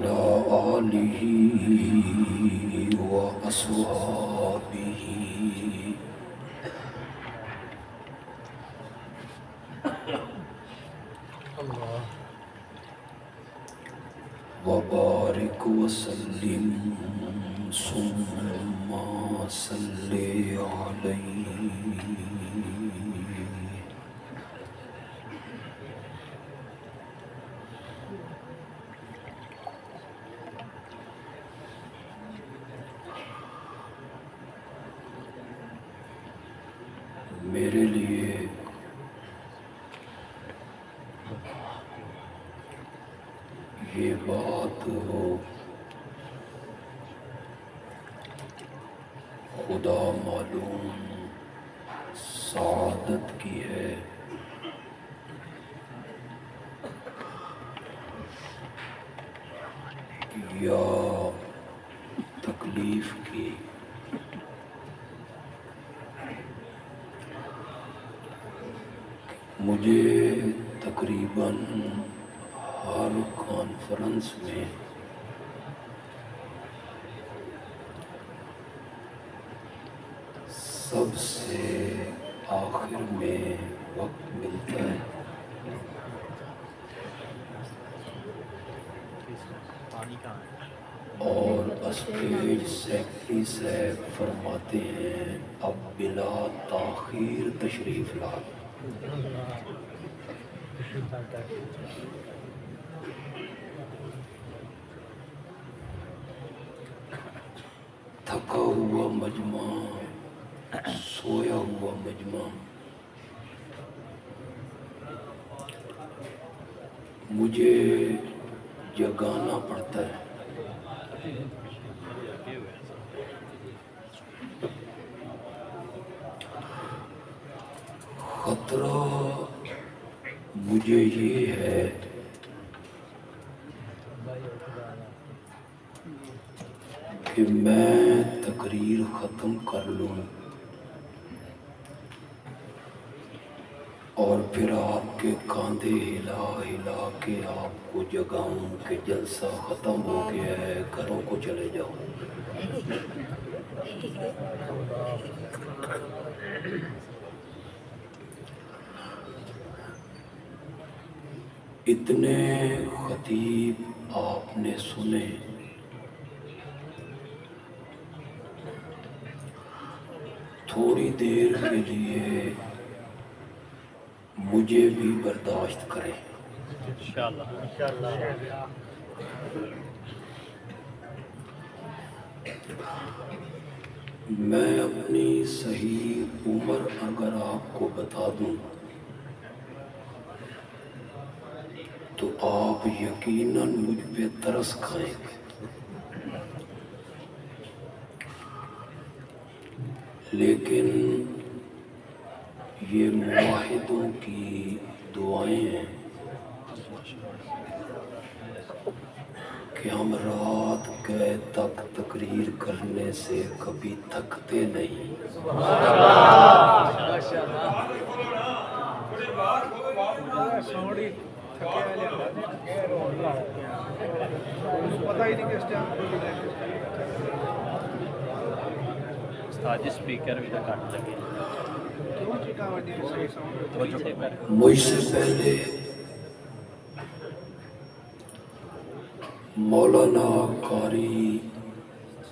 وعلى آله وأصحابه وبارك وسلم ثم صل عليه. میرے لیے یہ بات خدا معلوم سعادت کی ہے یا تکلیف کی. مجھے تقریباً ہر کانفرنس میں سب سے آخر میں وقت ملتا ہے اور اسٹیج سیکرٹری صاحب فرماتے ہیں اب بلا تاخیر تشریف لا. تھکا ہوا مجمع، سویا ہوا مجمع، مجھے جگانا پڑتا ہے. خطرہ مجھے یہ ہے کہ میں تقریر ختم کر لوں اور پھر آپ کے کاندھے ہلا ہلا کے آپ کو جگاؤں کہ جلسہ ختم ہو گیا ہے، گھروں کو چلے جاؤ. اتنے خطیب آپ نے سنے، تھوڑی دیر کے لیے مجھے بھی برداشت کریں. میں اپنی صحیح عمر اگر آپ کو بتا دوں تو آپ یقیناً مجھ پہ ترس کھائیں گے. لیکن یہ موحدوں کی دعائیں ہیں کہ ہم رات گئے تک تقریر کرنے سے کبھی تھکتے نہیں. مجھ سے پہلے مولانا قاری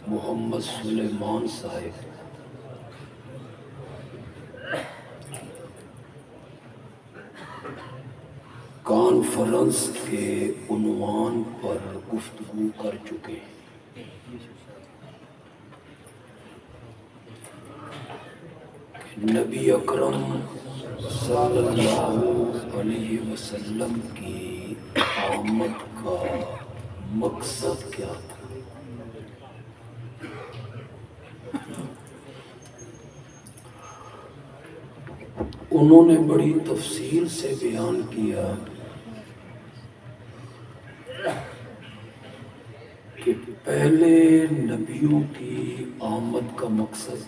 محمد سلیمان صاحب کانفرنس کے عنوان پر گفتگو کر چکے ہیں. نبی اکرم صلی اللہ علیہ وسلم کی آمد کا مقصد کیا تھا. انہوں نے بڑی تفصیل سے بیان کیا کہ پہلے نبیوں کی آمد کا مقصد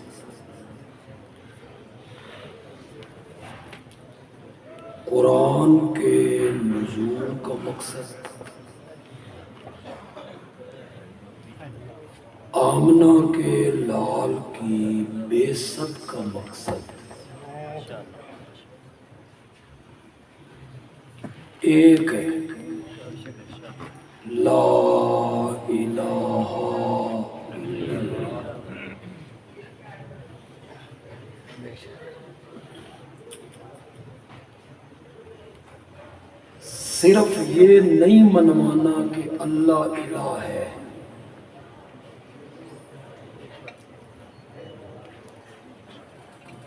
قرآن کے نزول کا مقصد آمنہ کے لال کی بیست کا مقصد ایک ہے، لا الہ الا اللہ۔ صرف یہ نہیں منوانا کہ اللہ الہ ہے،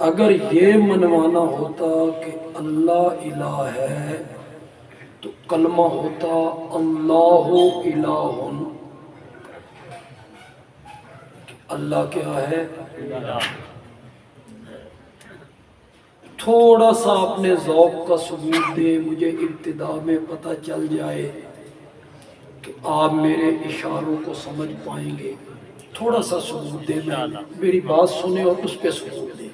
اگر یہ منوانا ہوتا کہ اللہ الہ ہے تو کلمہ ہوتا اللہ الہ، اللہ کیا ہے؟ تھوڑا سا اپنے ذوق کا ثبوت دیں، مجھے ابتدا میں پتہ چل جائے کہ آپ میرے اشاروں کو سمجھ پائیں گے۔ تھوڑا سا ثبوت دیں، میری بات سنیں اور اس پہ ثبوت دیں۔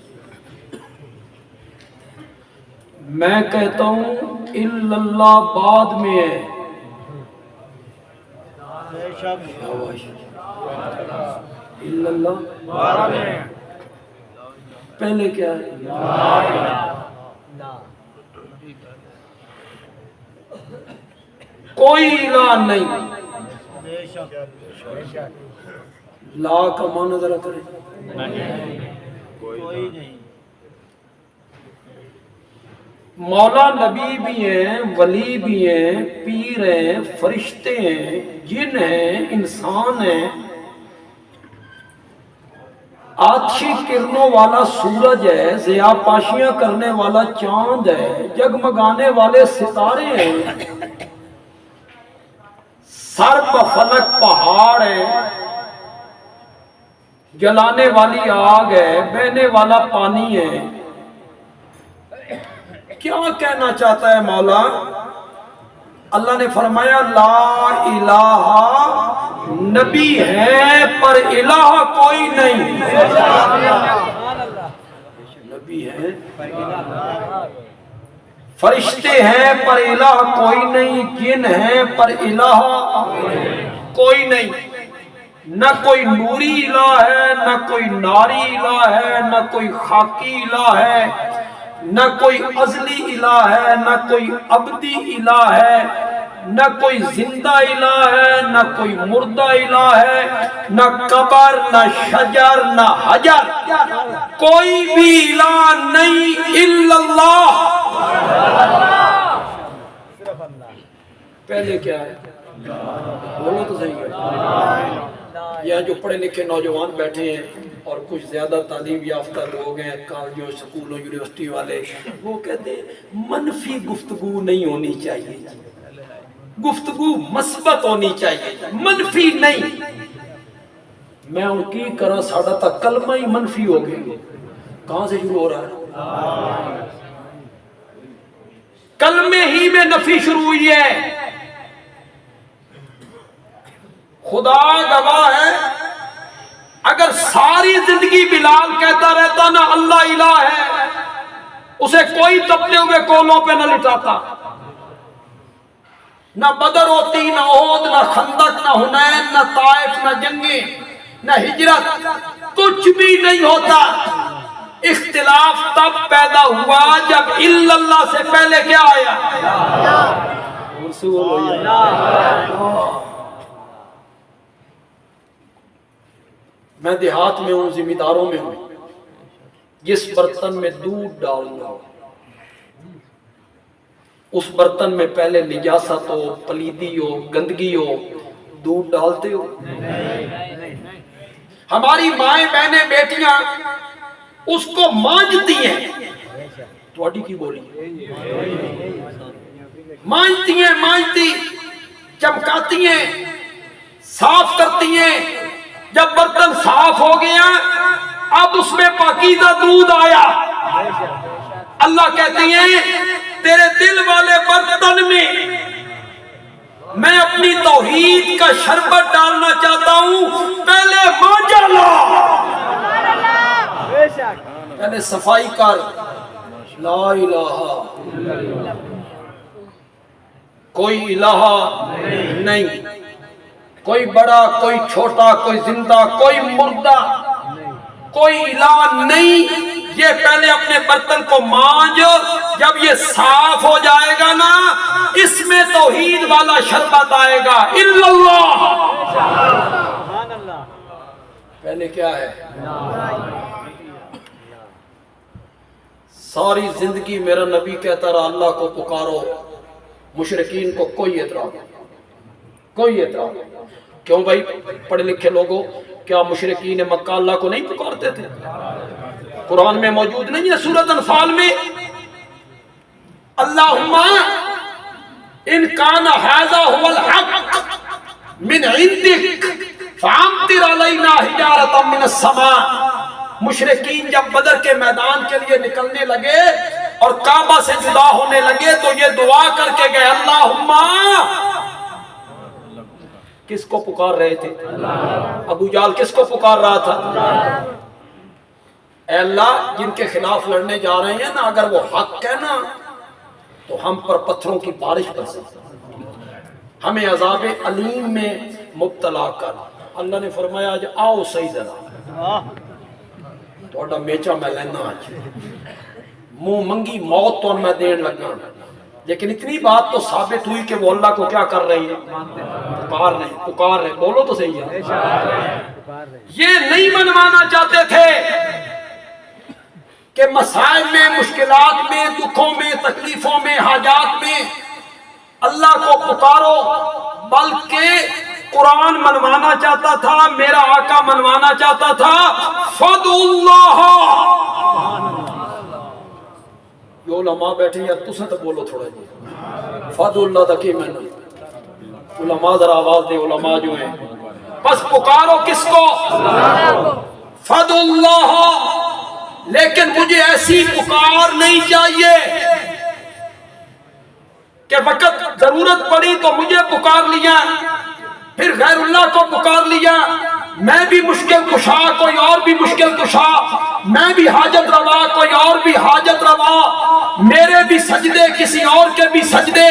میں کہتا ہوں الا اللہ بعد میں ہے، الا اللہ بعد میں، پہلے کیا ہے؟ کوئی الہ نہیں۔ لا کا معنی ذرا کریں، کوئی نہیں۔ مولا نبی بھی ہیں، ولی بھی ہیں، پیر ہیں، فرشتے ہیں، جن ہیں، انسان ہیں، آتشی کرنوں والا سورج ہے، ضیاء پاشیاں کرنے والا چاند ہے، جگمگانے والے ستارے ہیں، سر بفلک پہاڑ ہے، جلانے والی آگ ہے، بہنے والا پانی ہے۔ کیا کہنا چاہتا ہے مولا؟ اللہ نے فرمایا لا الہ، نبی ہے پر الہ کوئی نہیں، نبی ہے، فرشتے ہیں پر الہ کوئی نہیں، جن ہیں پر الہ کوئی نہیں۔ نہ کوئی نوری الہ ہے، نہ کوئی ناری الہ ہے، نہ کوئی خاکی الہ ہے، نہ کوئی ازلی الہ ہے، نہ کوئی ابدی الہ ہے، نہ کوئی زندہ الہ ہے، نہ کوئی مردہ الہ ہے، نہ قبر، نہ شجر، نہ حجر، کوئی بھی الہ نہیں الا اللہ۔ پہلے کیا ہے؟ بولو تو صحیح ہے۔ یہاں جو پڑھے لکھے نوجوان بیٹھے ہیں اور کچھ زیادہ تعلیم یافتہ لوگ ہیں، کالجوں، سکولوں، یونیورسٹی والے، وہ کہتے ہیں منفی گفتگو نہیں ہونی چاہیے، گفتگو مثبت ہونی چاہیے، منفی نہیں۔ میں ان کی کرا ساڑھا تک کلمہ ہی منفی ہو گئی، کہاں سے شروع ہو رہا ہے؟ کلمے ہی میں نفی شروع ہوئی ہے۔ خدا گواہ ہے، اگر ساری زندگی بلال کہتا رہتا نہ اللہ الہ ہے، اسے کوئی تپتے ہوئے کولوں پہ نہ لٹاتا، نہ بدر ہوتی، نہ احد، نہ خندق، نہ حنین، نہ طائف، نہ جنگیں، نہ ہجرت، کچھ بھی نہیں ہوتا۔ اختلاف تب پیدا ہوا جب الا اللہ سے پہلے کیا آیا؟ رسول اللہ۔ میں دیہات میں ہوں، ذمہ داروں میں ہوں، جس برتن میں دودھ ڈالنا ہو اس برتن میں پہلے نجاست ہو، پلیدی ہو، گندگی ہو، دودھ ڈالتے ہو؟ ہماری مائیں بہنیں بیٹیاں اس کو مانجتی ہیں، تھوڑی کی بولی مانجتی ہیں، مانجتی، چمکاتی ہیں، صاف کرتی ہیں۔ جب برتن صاف ہو گیا اب اس میں پاکیزہ دودھ آیا، اللہ کہتے ہیں تیرے دل والے برتن میں اپنی توحید کا شربت ڈالنا چاہتا ہوں، پہلے مانجا لا، پہلے صفائی کر، لا الہ، کوئی الہ نہیں۔ کوئی بڑا، کوئی چھوٹا، کوئی زندہ، کوئی مردہ، کوئی الہ نہیں۔ یہ پہلے اپنے برتن کو مانج، جب یہ صاف ہو جائے گا نا اس میں توحید والا شربت آئے گا، الا اللہ۔ پہلے کیا ہے؟ ساری زندگی میرا نبی کہتا رہا اللہ کو پکارو، مشرکین کو کوئی اعتراض نہیں، کوئی اعتراض نہیں۔ کیوں بھائی پڑھے لکھے لوگوں، کیا مشرکین مکہ اللہ کو نہیں پکارتے تھے؟ قرآن میں موجود نہیں ہے سورۃ انفال میں، اللہم ان کان ھذا ھو الحق من عندک فامطر علینا حجارۃ من السماء۔ مشرکین جب بدر کے میدان کے لیے نکلنے لگے اور کعبہ سے جدا ہونے لگے تو یہ دعا کر کے گئے، اللہم، کس کو پکار رہے تھے؟ ابو جہل کس کو پکار رہا تھا؟ اے اللہ جن کے خلاف لڑنے جا رہے ہیں نا، اگر وہ حق ہے نا تو ہم پر پتھروں کی بارش برسے، ہمیں عذاب علیم میں مبتلا کر۔ اللہ نے فرمایا آج آؤ صحیح ذرا تھوڑا میچا میں لینا، آج منہ منگی موت تو میں دین لگا، لیکن اتنی بات تو ثابت ہوئی کہ وہ اللہ کو کیا کر رہی ہے؟ پکار رہے۔ بولو تو صحیح ہے۔ یہ نہیں منوانا چاہتے تھے کہ مسائل میں، مشکلات میں، دکھوں میں، تکلیفوں میں، حاجات میں اللہ کو پکارو، بلکہ قرآن منوانا چاہتا تھا، میرا آقا منوانا چاہتا تھا، فدعوا اللہ۔ جو علماء بیٹھے یار تسے تو بولو تھوڑا جی، فدعوا اللہ دا کی میں نے علماء ذرا آواز دے، علماء جو ہیں بس پکارو کس کو؟ فدعوا اللہ۔ لیکن مجھے ایسی پکار نہیں چاہیے کہ وقت ضرورت پڑی تو مجھے پکار لیا، پھر غیر اللہ کو پکار لیا، میں بھی مشکل کشا کوئی اور بھی مشکل کشا، میں بھی حاجت روا کوئی اور بھی حاجت روا، میرے بھی سجدے کسی اور کے بھی سجدے،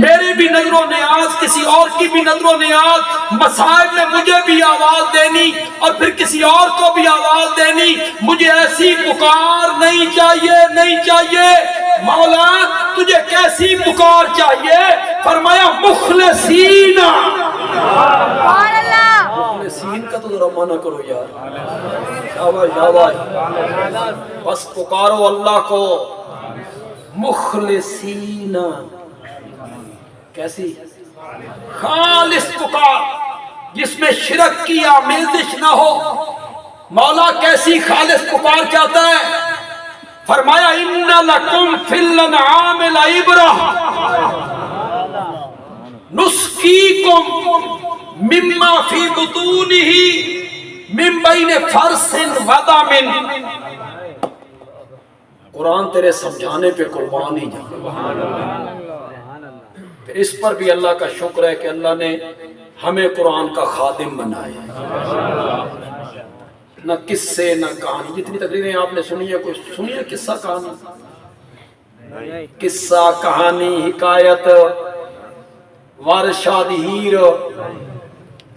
میرے بھی نظر و نیاز کسی اور کی بھی نظر و نیاز، مسائل میں مجھے بھی آواز دینی اور پھر کسی اور کو بھی آواز دینی، مجھے ایسی پکار نہیں چاہیے، نہیں چاہیے۔ مولا تجھے کیسی پکار چاہیے؟ فرمایا مخلصین۔ مخلصین کا تو ذرا معنی کرو یار، شاباش شاباش، بس پکارو اللہ کو مخلصین۔ کیسی؟ خالص پکار جس میں شرک کی آمیزش نہ ہو۔ مولا کیسی خالص پکار چاہتا ہے؟ فرمایا ان لکم فی الانعام لعبرہ نسقیکم مما فی بطونہ من بین فرث ودم۔ قرآن تیرے سمجھانے پہ قربان ہی جا۔ پھر اس پر بھی اللہ کا شکر ہے کہ اللہ نے ہمیں قرآن کا خادم بنایا، نہ قصے نہ کہانی۔ جتنی تقریریں آپ نے سنی ہے، کوئی سنی ہے قصہ کہانی؟ قصہ کہانی حکایت وارث شاہ دی ہیر،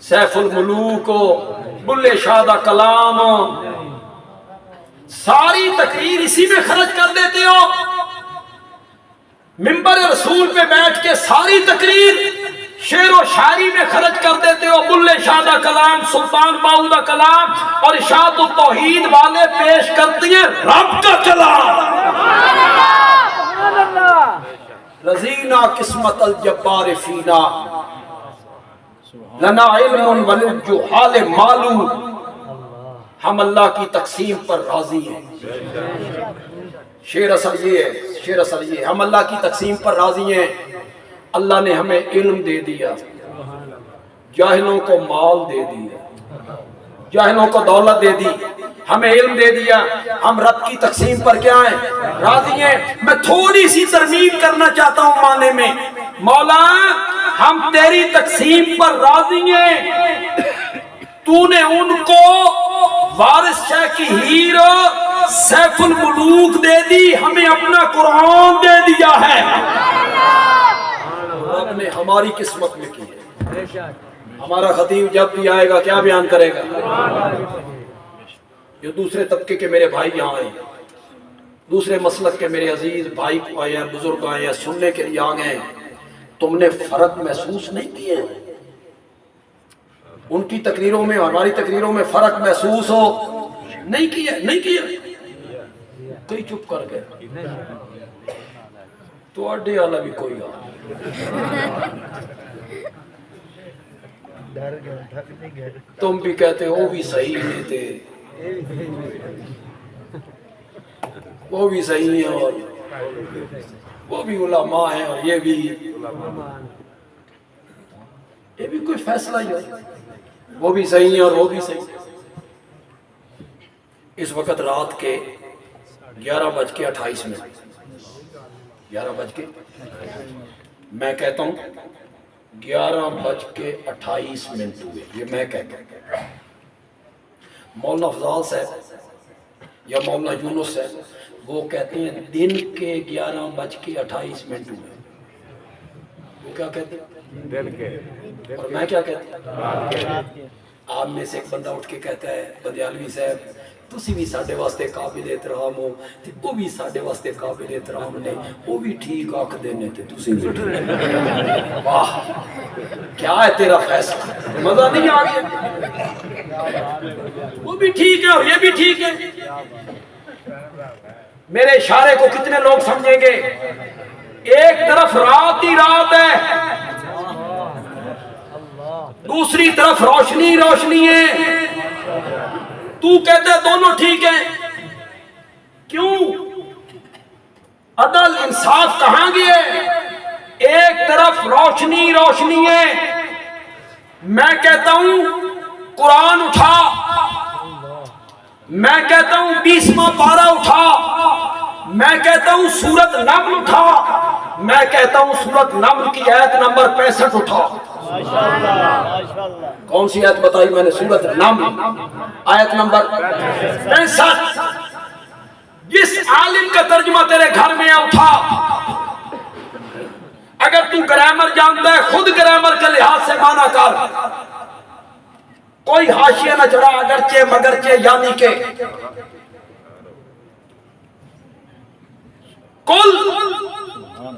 سیف الملوک، بلے شاہ دا کلام، ساری تقریر اسی میں خرچ کر دیتے ہو۔ منبر رسول پہ بیٹھ کے ساری تقریر شعر و شاعری میں خرچ کر دیتے ہو، بلے شاہ دا کلام، سلطان باہو دا کلام، اور اشاعت التوحید والے پیش کرتی ہیں رب کا کلام۔ رضینا قسمت الجبار فینا لنا علم وللجہال معلوم۔ ہم اللہ کی تقسیم پر راضی ہیں۔ شعر اصل یہ ہے، شعر اصل یہ ہے، ہم اللہ کی تقسیم پر راضی ہیں۔ اللہ نے ہمیں علم دے دیا، جاہلوں کو مال دے دیا، جاہلوں کو دولت دے دی، ہمیں علم دے دیا، ہم رب کی تقسیم پر کیا ہیں؟ راضی ہیں۔ میں تھوڑی سی ترمیم کرنا چاہتا ہوں معنی میں، مولا ہم تیری تقسیم پر راضی ہیں، تو نے ان کو وارث شاہ کی ہیر سیف الملوک دے دی، ہمیں اپنا قرآن دے دیا ہے۔ رب نے ہماری قسمت میں کی ہے۔ ہمارا خطیب جب بھی آئے گا کیا بیان کرے گا؟ جو دوسرے طبقے کے میرے بھائی یہاں آئے، دوسرے مسلک کے میرے عزیز بھائی کو آئے ہیں، بزرگ آئے ہیں، سننے کے لیے آ گئے ہیں، تم نے فرق محسوس نہیں کیے؟ ان کی تقریروں میں ہماری تقریروں میں فرق محسوس ہو نہیں کیا؟ نہیں کیا، کئی چپ کر گئے تو اڈے والا بھی کوئی آ تم بھی کہتے وہ بھی صحیح نہیں تھے، وہ بھی صحیح ہیں اور وہ بھی علماء ہیں اور یہ بھی کوئی فیصلہ ہی ہے، وہ بھی صحیح ہیں اور وہ بھی صحیح۔ اس وقت رات کے 11:28 11 میں کہتا ہوں 11:28 ہوئے، یہ میں کہتا ہوں۔ مولانا افضال صاحب یا مولانا یونس صاحب وہ کہتے ہیں دن کے 11:28 ہوئے، وہ کیا کہتے ہیں دن کے، اور میں کیا کہتا ہوں؟ آپ میں سے ایک بندہ اٹھ کے کہتا ہے بدیالوی صاحب تسی بھی ساڈے واسطے قابل احترام ہو تے وہ بھی ساڈے واسطے قابل احترام نے، وہ بھی ٹھیک آکھدے نے تے تسی بھی ٹھیک۔ واہ کیا ہے تیرا فیصلہ، مزہ نہیں آ گیا؟ وہ بھی ٹھیک ہے اور یہ بھی ٹھیک ہے۔ میرے اشارے کو کتنے لوگ سمجھیں گے؟ ایک طرف رات ہی رات ہے، دوسری طرف روشنی روشنی ہے، تو کہتے دونوں ٹھیک ہیں، کیوں؟ عدل انصاف کہاں گئے؟ ایک طرف روشنی روشنی ہے، میں کہتا ہوں قرآن اٹھا، میں کہتا ہوں 20واں پارہ اٹھا، میں کہتا ہوں سورت نمل اٹھا، میں کہتا ہوں سورت نمل کی آیت نمبر 65 اٹھا۔ کون سی آیت بتائی میں نے؟ سورت نمل آیت نمبر 65۔ جس عالم کا ترجمہ تیرے گھر میں اٹھا، اگر تو گرامر جانتا ہے خود گرامر کے لحاظ سے مانا کر، کوئی حاشیہ نہ چڑھا، اگرچہ مگرچہ یعنی کہ کل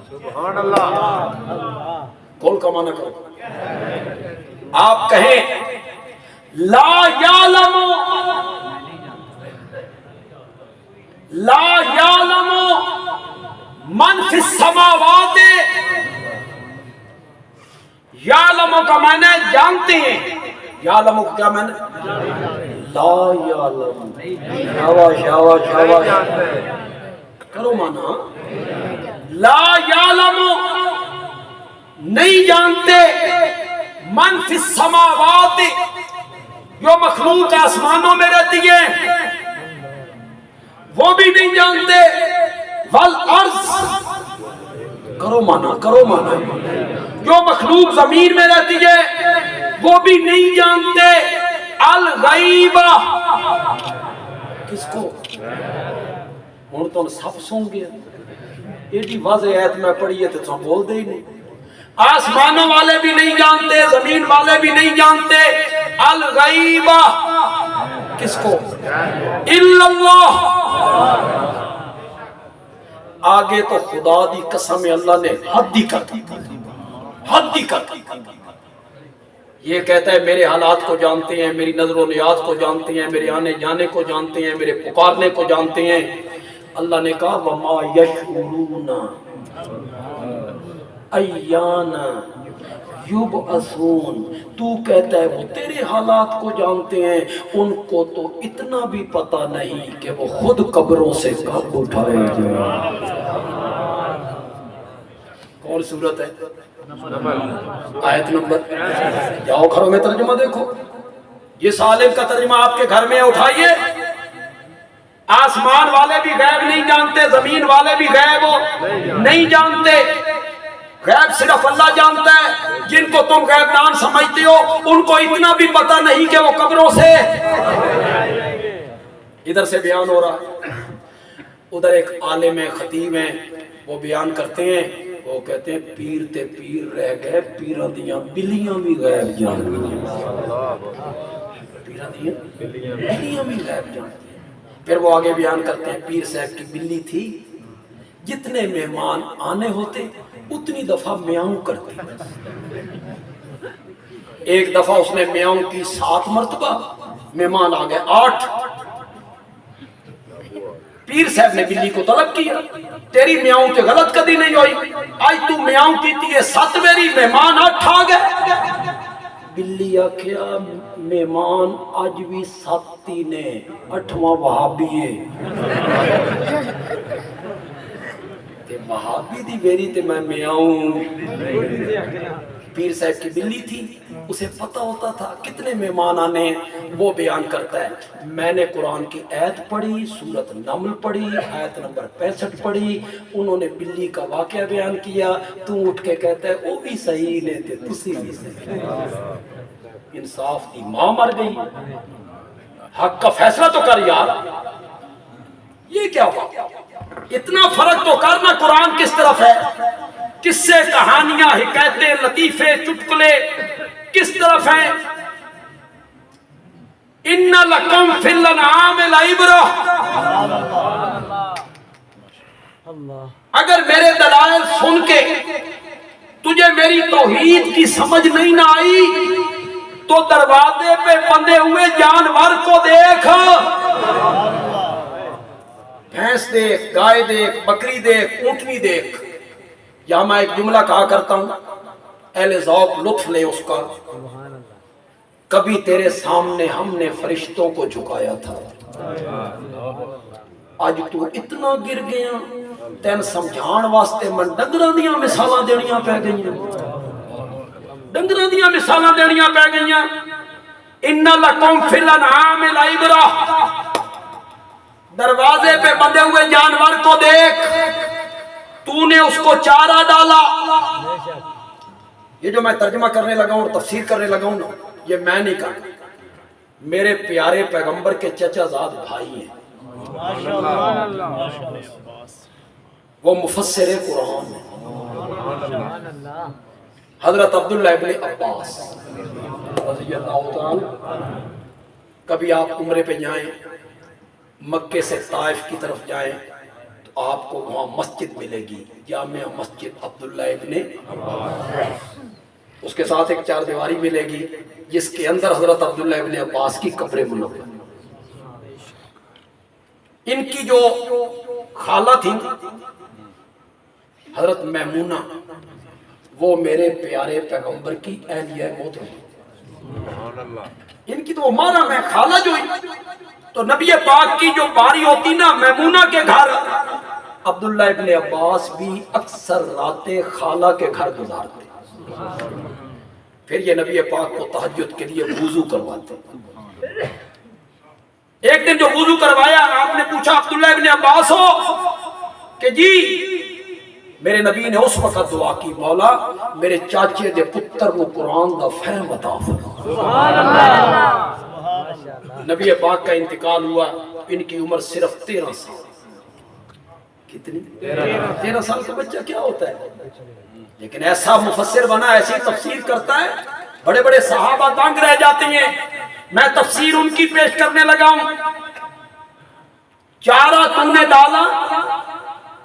سبحان اللہ، کل کا معنی کرو۔ آپ کہیں لا یعلم، لا یعلم من فی السماوات، یعلم کا معنی جانتے ہیں، یعلم کا کیا معنی؟ لا یعلم، شاباش شاباش شاباش، کرو مانا لا یعلم نہیں جانتے، من فی السماوات جو مخلوق آسمانوں میں رہتی ہے وہ بھی نہیں جانتے، والارض کرو مانا جو مخلوق زمین میں رہتی ہے وہ بھی نہیں جانتے، الغیبہ کس کو؟ ہوں تو سب سن گیا، ایڈی واضح آیت میں پڑھی ہے تو بول دے ہی نہیں۔ آسمانوں والے بھی نہیں جانتے، زمین والے بھی نہیں جانتے، الغیبہ کس کو؟ الا اللہ۔ آگے تو خدا دی قسم اللہ نے حد ہی کر دی، حد ہی کر دی۔ یہ کہتا ہے میرے حالات کو جانتے ہیں، میری نظر و نیاز کو جانتے ہیں، میرے آنے جانے کو جانتے ہیں، میرے پکارنے کو جانتے ہیں۔ اللہ نے کہا وَمَا يَشْعُرُونَ ایان یبعثون، تو کہتا ہے وہ تیرے حالات کو جانتے ہیں، ان کو تو اتنا بھی پتہ نہیں کہ وہ خود قبروں سے کب اٹھائے جائیں۔ کون صورت ہے؟ آیت نمبر، جاؤ گھروں میں ترجمہ دیکھو، یہ عالم کا ترجمہ آپ کے گھر میں اٹھائیے۔ آسمان والے بھی غیب نہیں جانتے، زمین والے بھی غیب نہیں جانتے، غیب صرف اللہ جانتا ہے۔ جن کو تم غیب دان سمجھتے ہو ان کو اتنا بھی پتہ نہیں کہ وہ قبروں سے، ادھر سے بیان ہو رہا ہے، ادھر ایک عالم خطیب ہیں وہ بیان کرتے ہیں، وہ کہتے ہیں پیر تے پیر رہ گئے، پیراں دیاں بلیاں بھی غائب جان پیراں دیاں بلیاں بھی غائب جان۔ پھر وہ آگے بیان کرتے ہیں پیر صاحب کی بلی تھی، جتنے مہمان آنے ہوتے اتنی دفعہ میاؤں کرتی، ایک دفعہ اس نے میاؤں کی 7 مرتبہ، مہمان آ گئے 8۔ پیر صاحب نے بلی کو طلب کیا، تیری میاؤں تے غلط کدی نہیں ہوئی، آج تو میاؤں کی تھی 7 میری مہمان 8 آ گئے۔ بلی آکھیا مہمان آج بھی 7 ہی نے، 8واں وہابی ہے تے وہابی دی میری تے میں میاؤں۔ پیر صاحب کی بلی تھی، اسے پتہ ہوتا تھا کتنے مہمان آنے ہیں۔ وہ بیان کرتا ہے میں نے قرآن کی آیت پڑھی، سورۃ نمل پڑھی، آیت نمبر 65 پڑھی، انہوں نے بلی کا واقعہ بیان کیا، تو اٹھ کے کہتا ہے وہ بھی صحیح نے تے تسی بھی صحیح۔ انصاف کی ماں مر گئی، حق کا فیصلہ تو کر یار، یہ کیا ہوا؟ اتنا فرق تو کرنا، قرآن کس طرف ہے؟ قصے، کہانیاں، حکایتیں، لطیفے، چٹکلے کس طرف ہیں؟ ان لکم فی الانعام لعبرۃ۔ اگر میرے دلائل سن کے تجھے میری توحید کی سمجھ نہیں نہ آئی تو دروازے پہ بندھے ہوئے جانور کو دیکھ، بھینس دیکھ، گائے دیکھ، بکری دیکھ، اونٹنی دیکھ۔ یہاں میں ایک جملہ کہا کرتا ہوں، اہل ذوق لطف لے اس کا، کبھی تیرے سامنے ہم نے فرشتوں کو جھکایا تھا، آج تو اتنا گر گیا، تین سمجھان واسطے من ڈنگراں دیاں مثالاں دینیاں پہ گئیاں، ڈنگراں دیاں مثالاں دینیاں پہ گئیاں۔ ان لکم فی الانعام لعبرۃ، دروازے پہ بندھے ہوئے جانور کو دیکھ، تو نے اس کو چارہ ڈالا۔ یہ جو میں ترجمہ کرنے لگا ہوں اور تفسیر کرنے لگا ہوں نا، یہ میں نہیں کہا، میرے پیارے پیغمبر کے چچا زاد بھائی ہیں، وہ مفسر قرآن ہیں، حضرت عبداللہ ابن عباس رضی اللہ تعالیٰ۔ کبھی آپ عمرے پہ جائیں، مکے سے طائف کی طرف جائیں تو آپ کو وہاں مسجد ملے گی، جامع مسجد عبداللہ ابن عباس، اس کے ساتھ ایک 4 دیواری ملے گی جس کے اندر حضرت عبداللہ ابن عباس کی قبر منور۔ ان کی جو خالہ تھی حضرت میمونہ، وہ میرے پیارے پیغمبر کی اہلیہ محترمہ، ان کی تو ہمارا میں خالہ جو ہی، تو نبی پاک کی جو باری ہوتی نا میمونہ کے گھر، عبداللہ ابن عباس بھی اکثر راتیں خالہ کے گھر گزارتے، پھر یہ نبی پاک کو تہجد کے لیے وضو کرواتے۔ ایک دن جو وضو کروایا، آپ نے پوچھا عبداللہ ابن عباس ہو کہ جی؟ میرے نبی نے اس وقت دعا کی، مولا میرے چاچے دے پتر کو قرآن دا فہم عطا فرما۔ نبی پاک کا انتقال ہوا، ان کی عمر صرف 13 سال۔ کتنی؟ 13 سال کا بچہ کیا ہوتا ہے؟ لیکن ایسا مفسر بنا، ایسی تفسیر کرتا ہے، بڑے بڑے صحابہ دنگ رہ جاتے ہیں۔ میں تفسیر ان کی پیش کرنے لگا ہوں۔ چارہ تو نے ڈالا،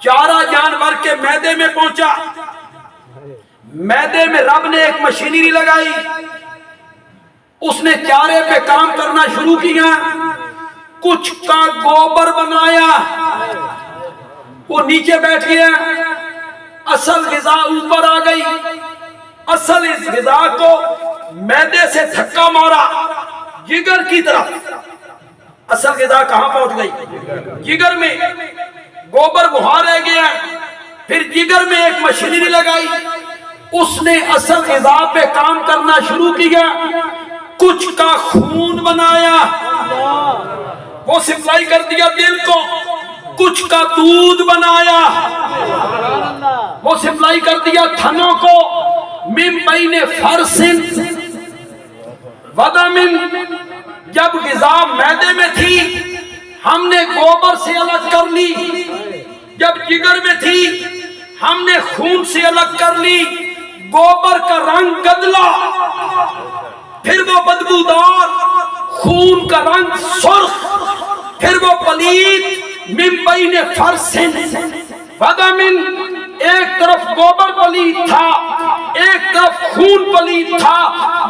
چارہ جانور کے میدے میں پہنچا، میدے میں رب نے ایک مشینری لگائی، اس نے چارے پہ کام کرنا شروع کیا، کچھ کا گوبر بنایا، وہ نیچے بیٹھ گیا، اصل غذا اوپر آ گئی، اصل اس غذا کو میدے سے دھکا مارا جگر کی طرف، اصل غذا کہاں پہنچ گئی؟ جگر میں، گوبر وہاں رہ گیا، پھر جگر میں ایک مشینری لگائی، اس نے اصل غذا پہ کام کرنا شروع کیا، کچھ کا خون بنایا، وہ سپلائی کر دیا دل کو، کچھ کا دودھ بنایا، وہ سپلائی کر دیا تھنوں کو، من بین فرسن ودمن، جب غذا معدے میں تھی ہم نے گوبر سے الگ کر لی، جب جگر میں تھی ہم نے خون سے الگ کر لی، گوبر کا رنگ بدلا، پھر وہ بدبودار، خون کا رنگ سرخ، پھر وہ پلید، من بین فرث ودم، ایک طرف گوبر پلید تھا، ایک طرف خون پلید تھا،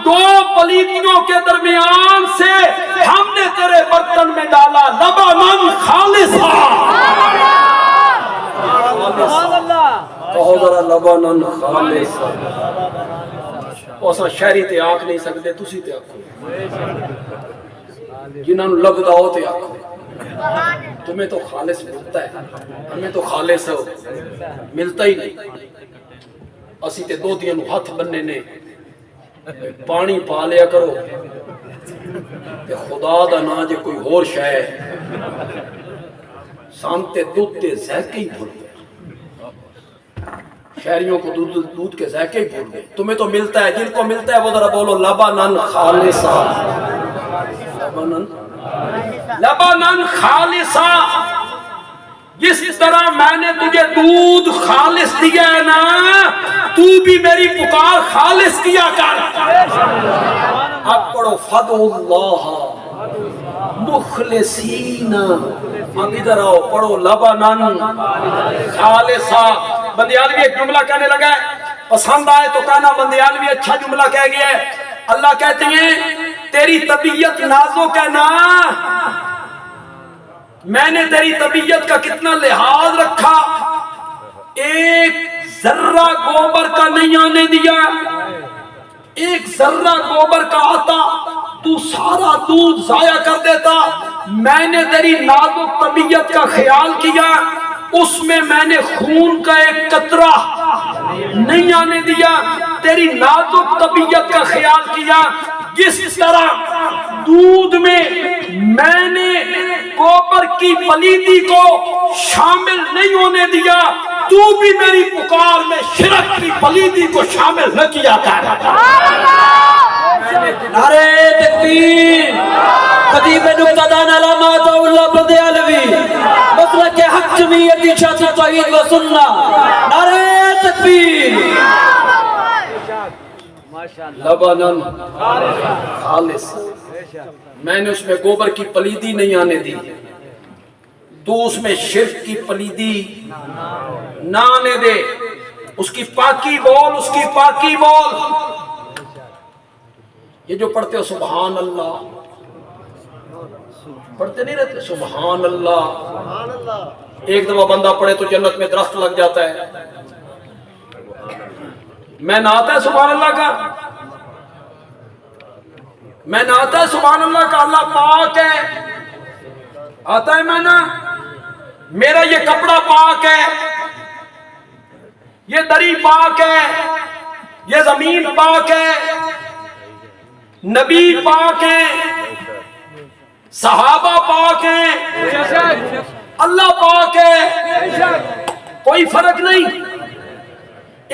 دو پلیدیوں کے درمیان سے ہم نے تیرے برتن میں ڈالا لبناً خالصا۔ کہو ذرا لبناً خالصا۔ اساں شہری تے آکھ نہیں سکتے، تسی تے آکھو، جنہاں نوں لبدا ہو تے آکھو۔ تمہیں تو خالص ملتا ہے، ہمیں تو خالص ملتا ہی نہیں۔ اسی تے دو دیاں نوں ہاتھ بننے نے، پانی پا لیا کرو تے خدا دا نا جے کوئی ہور شے سامتے دودھ تے ذائقے ہی بھول گئے۔ شہریوں کو دودھ کے ذائقے ہی بھول گئے۔ تمہیں تو ملتا ہے، جن کو ملتا ہے وہ ذرا بولو لبناً خالصا، لبناً خالصا۔ جس طرح میں نے تجھے دودھ خالص دیا ہے نا، تو بھی میری پکار خالص کیا کر۔ اب پڑھو فدعوا اللہ مخلصین، اب ادھر آؤ پڑھو لبناً خالصا۔ بندیالوی ایک جملہ کہنے لگا ہے، پسند آئے تو کہنا بندیالوی اچھا جملہ کہہ گیا ہے۔ اللہ کہتے ہیں تیری طبیعت نازک ہے نا، میں نے تیری طبیعت کا کتنا لحاظ رکھا، ایک ذرہ گوبر کا نہیں آنے دیا، ایک ذرہ گوبر کا آتا تو سارا دودھ ضائع کر دیتا۔ میں نے تیری نازک طبیعت کا خیال کیا، اس میں نے خون کا ایک قطرہ نہیں آنے دیا، تیری نازک طبیعت کا خیال کیا۔ جس طرح دودھ میں نے گوبر کی پلیدی کو شامل نہیں ہونے دیا، تو بھی میری پکار میں شرک کی پلیدی کو شامل نہ کیا کر۔ نعرہ تکبیر، خطیب نقطہدان علامات اللہ بندیالوی، مسلک حق جمعیت ارشاد توحید و سنہ، نعرہ تکبیر۔ لبناً خالص، میں نے اس میں گوبر کی پلیدی نہیں آنے دی، تو اس میں شرک کی پلیدی نہ آنے دے۔ اس کی پاکی بول، اس کی پاکی بول۔ یہ جو پڑھتے ہو سبحان اللہ، پڑھتے نہیں رہتے سبحان اللہ، ایک دفعہ بندہ پڑھے تو جنت میں درخت لگ جاتا ہے۔ میں نہ آتا ہے سبحان اللہ کا، میں نہ آتا ہے سبحان اللہ کا، اللہ پاک ہے، آتا ہے میں نہ، میرا یہ کپڑا پاک ہے، یہ دری پاک ہے، یہ زمین پاک ہے، نبی پاک ہیں، صحابہ پاک ہیں، اللہ پاک ہے، کوئی فرق نہیں،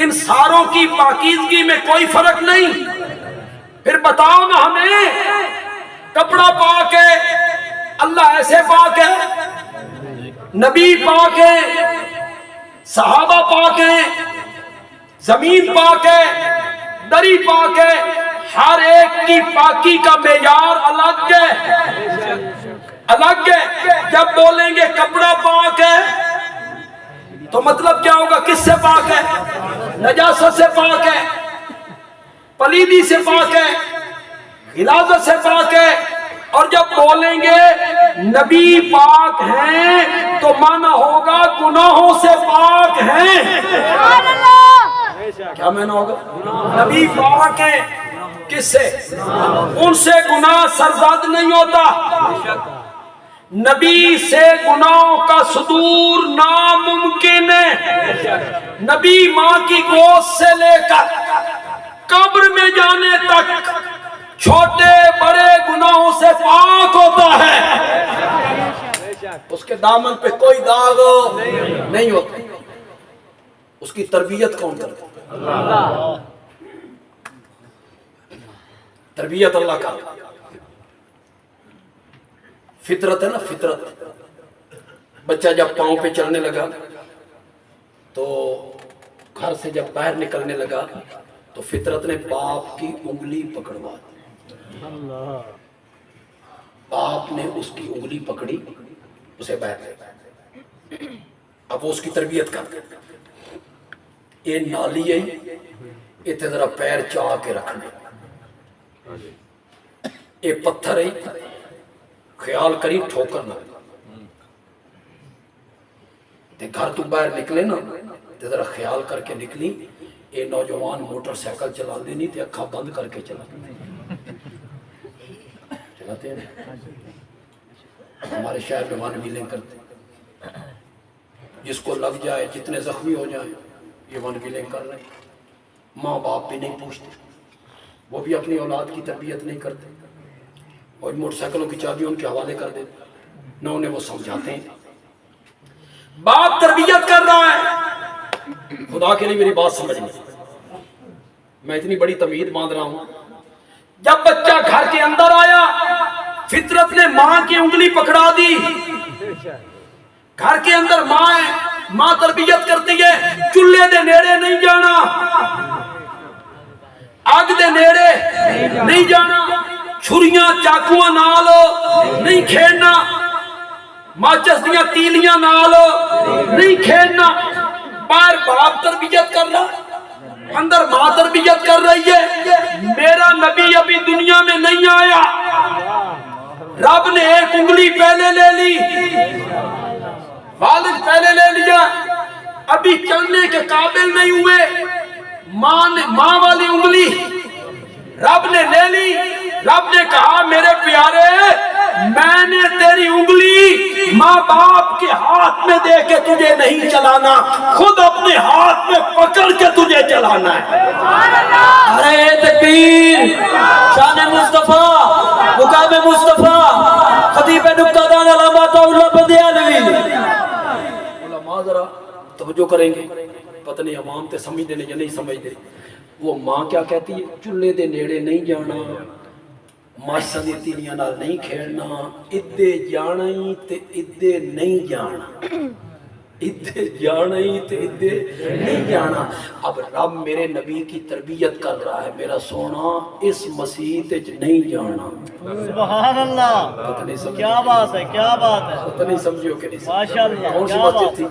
ان ساروں کی پاکیزگی میں کوئی فرق نہیں۔ پھر بتاؤ نا ہمیں، کپڑا پاک ہے، اللہ ایسے پاک ہے، نبی پاک ہے، صحابہ پاک ہیں، زمین پاک ہے، دری پاک ہے، ہر ایک کی پاکی کا معیار الگ ہے، الگ ہے۔ جب بولیں گے کپڑا پاک ہے تو مطلب کیا ہوگا؟ کس سے پاک ہے؟ نجاست سے پاک ہے، پلیدی سے پاک ہے، غلاظت سے پاک ہے۔ اور جب بولیں گے نبی پاک ہیں تو معنی ہوگا گناہوں سے پاک ہیں۔ کیا معنی ہوگا؟ نبی پاک ہیں، کس سے؟ ان سے گناہ سرزد نہیں ہوتا، نبی سے گناہوں کا صدور ناممکن ہے۔ نبی ماں کی گود سے لے کر قبر میں جانے تک چھوٹے بڑے گناہوں سے پاک ہوتا ہے، اس کے دامن پہ کوئی داغ نہیں ہوتا۔ اس کی تربیت کون کرتا؟ اللہ۔ تربیت اللہ کا، فطرت ہے نا، فطرت۔ بچہ جب پاؤں پہ چلنے لگا تو گھر سے جب باہر نکلنے لگا تو فطرت نے باپ کی انگلی پکڑوا دی، باپ نے اس کی انگلی پکڑی، اسے باہر لے گیا۔ اب وہ اس کی تربیت کر یہ نالی ہے، اتنے ذرا پیر چاہ کے رکھنے، یہ پتھر ہے، خیال کری ٹھوکر نہ تے گھر تو باہر نکلے نا تے ذرا خیال کر کے نکلی۔ یہ نوجوان موٹر سائیکل چلا دے نہیں تے اکھا بند کر کے چلاتے ہیں۔ ہمارے شہر میں ون ویلنگ کرتے ہیں، جس کو لگ جائے جتنے زخمی ہو جائیں یہ ون ویلنگ کر رہے ہیں۔ ماں باپ بھی نہیں پوچھتے، وہ بھی اپنی اولاد کی تربیت نہیں کرتے، اور موٹر سائیکلوں کی چابی ان کے حوالے کر دیتے، نہ انہیں وہ سمجھاتے ہیں۔ باپ تربیت کر رہا ہے، خدا کے لیے میری بات سمجھنا، میں اتنی بڑی تمہید باندھ رہا ہوں۔ جب بچہ گھر کے اندر آیا فطرت نے ماں کی انگلی پکڑا دی، گھر کے اندر ماں ہے، ماں تربیت کرتی ہے، چولہے دے نیڑے نہیں جانا، آگ دے نیڑے نہیں جانا، چھریاں چاقواں نال نہیں کھیلنا، ماچس دیاں تیلیاں نال نہیں کھیلنا۔ باہر باپ تربیت کر رہا، اندر ماں تربیت کر رہی ہے۔ میرا نبی ابھی دنیا میں نہیں آیا، رب نے ایک انگلی پہلے لے لی، والد پہلے لے لیا، ابھی چلنے کے قابل نہیں ہوئے، ماں والی انگلی رب نے لے لی۔ رب نے کہا میرے پیارے میں نے تیری انگلی ماں باپ کے ہاتھ میں دے کے تجھے نہیں چلانا، خود اپنے ہاتھ میں پکڑ کے تجھے چلانا ہے۔ ارے تکبیر، شان مصطفیٰ، مقام مصطفیٰ، خطیب نکتہ دان علامہ اللہ بندیالوی۔ علماء ذرا توجہ کریں گے، پتہ نہیں عوام تے سمجھ دینے یا نہیں سمجھ دے۔ وہ ماں کیا کہتی ہے؟ چولہے دے نیڑے نہیں جانا، ماشاء دی تیلیاں نال نہیں کھیلنا، ادھے جانا ہی تے ادھے نہیں جانا، ادھے جانا ہی تے ادھے نہیں جانا۔ اب رب میرے نبی کی تربیت کر رہا ہے، میرا سونا اس مسیح تے نہیں جانا۔ سبحان اللہ، کیا بات ہے، کیا بات ہے، پتہ نہیں سمجھو کہ نہیں سمجھو۔ ماشاءاللہ، کون سی کیا مسجد بات تھی؟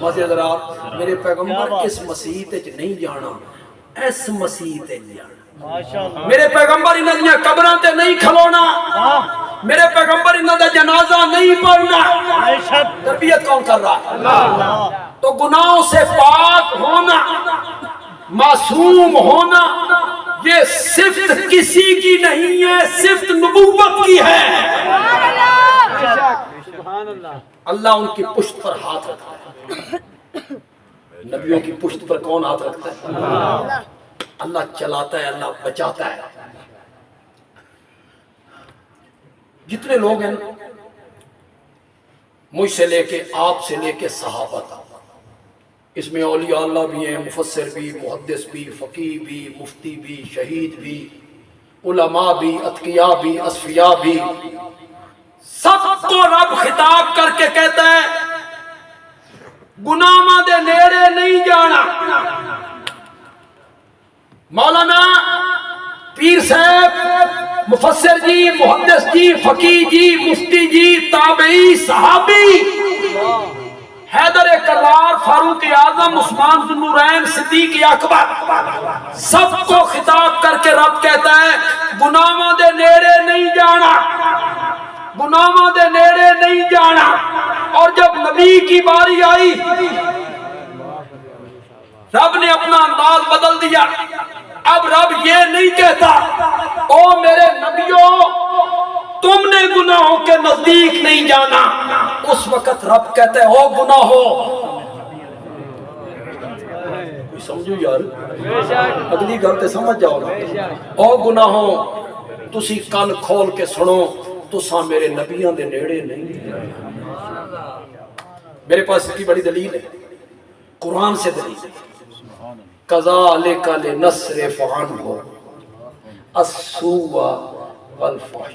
مسجد ذرا میرے پیغمبر اس مسیح تے نہیں جانا، اس مسیح تے جانا۔ ماشاءاللہ، میرے پیغمبر انہاں دیاں قبراں تے نہیں کھلونا، میرے پیغمبر انہاں دا جنازہ نہیں پڑھنا۔ بے شک، تربیت کون کر رہا ہے؟ اللہ، تو گناہوں سے پاک ہونا، معصوم ہونا، یہ صفت کسی کی نہیں ہے، صفت نبوت کی ہے۔ اللہ ان کی پشت پر ہاتھ رکھتا ہے، نبیوں کی پشت پر کون ہاتھ رکھتا ہے؟ اللہ چلاتا ہے، اللہ بچاتا ہے۔ جتنے لوگ ہیں مجھ سے لے کے آپ سے لے کے صحابہ تک، اس میں اولیاء اللہ بھی ہیں، مفسر بھی، محدث بھی، فقیہ بھی، مفتی بھی، شہید بھی، علماء بھی، اتقیاء بھی، اصفیاء بھی، سب کو رب خطاب کر کے کہتا ہے گناہاں دے نیڑے نہیں جانا۔ مولانا، پیر صاحب، مفسر جی، محدث جی، فقیہ جی، مفتی جی، تابعی، صحابی، حیدر کرار، فاروق اعظم، عثمان ذو النورین، صدیق اکبر، سب کو خطاب کر کے رب کہتا ہے گناہاں دے نیڑے نہیں جانا، گناہاں دے نیڑے نہیں جانا۔ اور جب نبی کی باری آئی رب نے اپنا انداز بدل دیا، اب رب یہ نہیں کہتا او میرے نبیوں تم نے گناہوں کے نزدیک نہیں جانا، اس وقت رب کہتا ہے او گناہو، کوئی سمجھو یار، اگلی گل تے سمجھ جاؤ نا، او گناہو تسی کان کھول کے سنو، تساں میرے نبیوں دے نیڑے نہیں۔ میرے پاس اتنی بڑی دلیل ہے، قرآن سے دلیل ہے، کذالک لنصرف عنہ السوء والفحش۔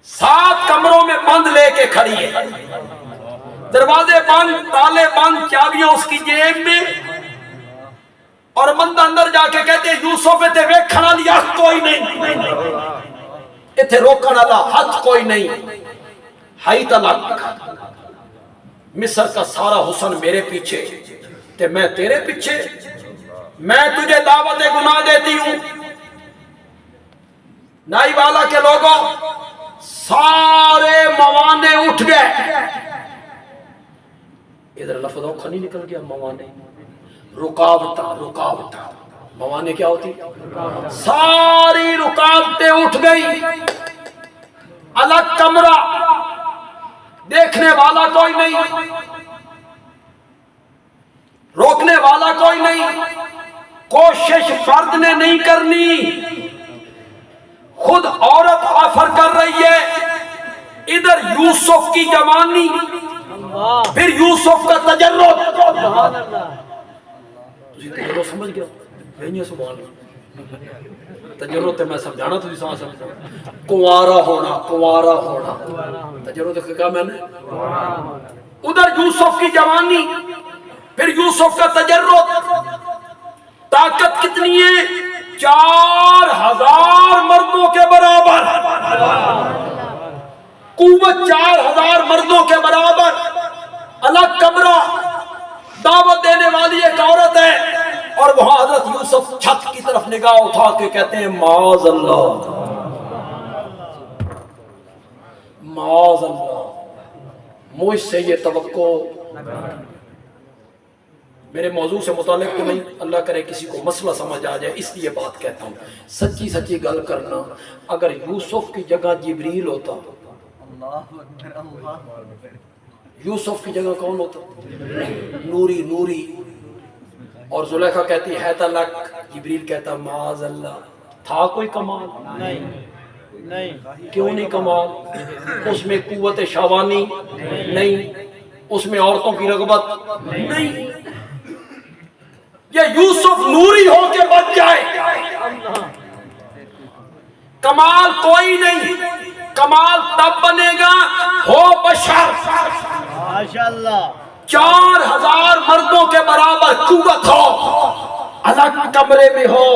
7 کمروں میں بند لے کے کھڑی ہے، دروازے بند، تالے بند، چابیاں اس کی جیب میں، بندہ اندر جا کے کہتے یوسف تے ویکھن والی اکھ کوئی نہیں، اتنے روکن والا ہاتھ کوئی نہیں، ہائی تلک مصر کا سارا حسن میرے پیچھے تے میں تیرے پیچھے، میں تجھے دعوت گناہ دیتی ہوں۔ نائی والا کے لوگوں سارے موانے اٹھ گئے، ادھر لفظوں کا نہیں نکل گیا موانے، رکاوٹاں موانے کیا ہوتی؟ ساری رکاوٹیں اٹھ گئی، الگ کمرہ، دیکھنے والا کوئی نہیں، روکنے والا کوئی نہیں، کوشش فرد نے نہیں کرنی، خود عورت آفر کر رہی ہے، ادھر یوسف کی جوانی، پھر یوسف کا تجرد، تجرد سمجھ گیا؟ نہیں سبحان اللہ، تجرد تے میں سمجھانا تجھے سمجھا، کنوارا ہونا، تجرد کہا میں نے، ادھر یوسف کی جوانی، پھر یوسف کا تجرد، طاقت کتنی ہے؟ 4000 مردوں کے برابر، قوت 4000 مردوں کے برابر، الگ کمرہ، دعوت دینے والی ایک عورت ہے، اور وہاں حضرت یوسف چھت کی طرف نگاہ اٹھا کے کہتے ہیں معاذ اللہ، معاذ اللہ، مجھ سے یہ توقع، میرے موضوع سے متعلق تو نہیں، اللہ کرے کسی کو مسئلہ سمجھ آ جائے، اس لیے بات کہتا ہوں، سچی گل کرنا، اگر یوسف کی جگہ جبریل ہوتا، یوسف کی جگہ کون ہوتا؟ نوری، اور زلیخا کہتی ہے تلک، جبریل کہتا معاذ اللہ، تھا کوئی کمال؟ نہیں، کیوں نہیں کمال؟ اس میں قوت شہوانی نہیں، اس میں عورتوں کی رغبت نہیں، یہ یوسف نوری ہو کے بچ جائے، کمال کوئی نہیں، کمال تب بنے گا ہو بشر، ماشاءاللہ، 4000 مردوں کے برابر قوت ہو، الگ کمرے میں ہو،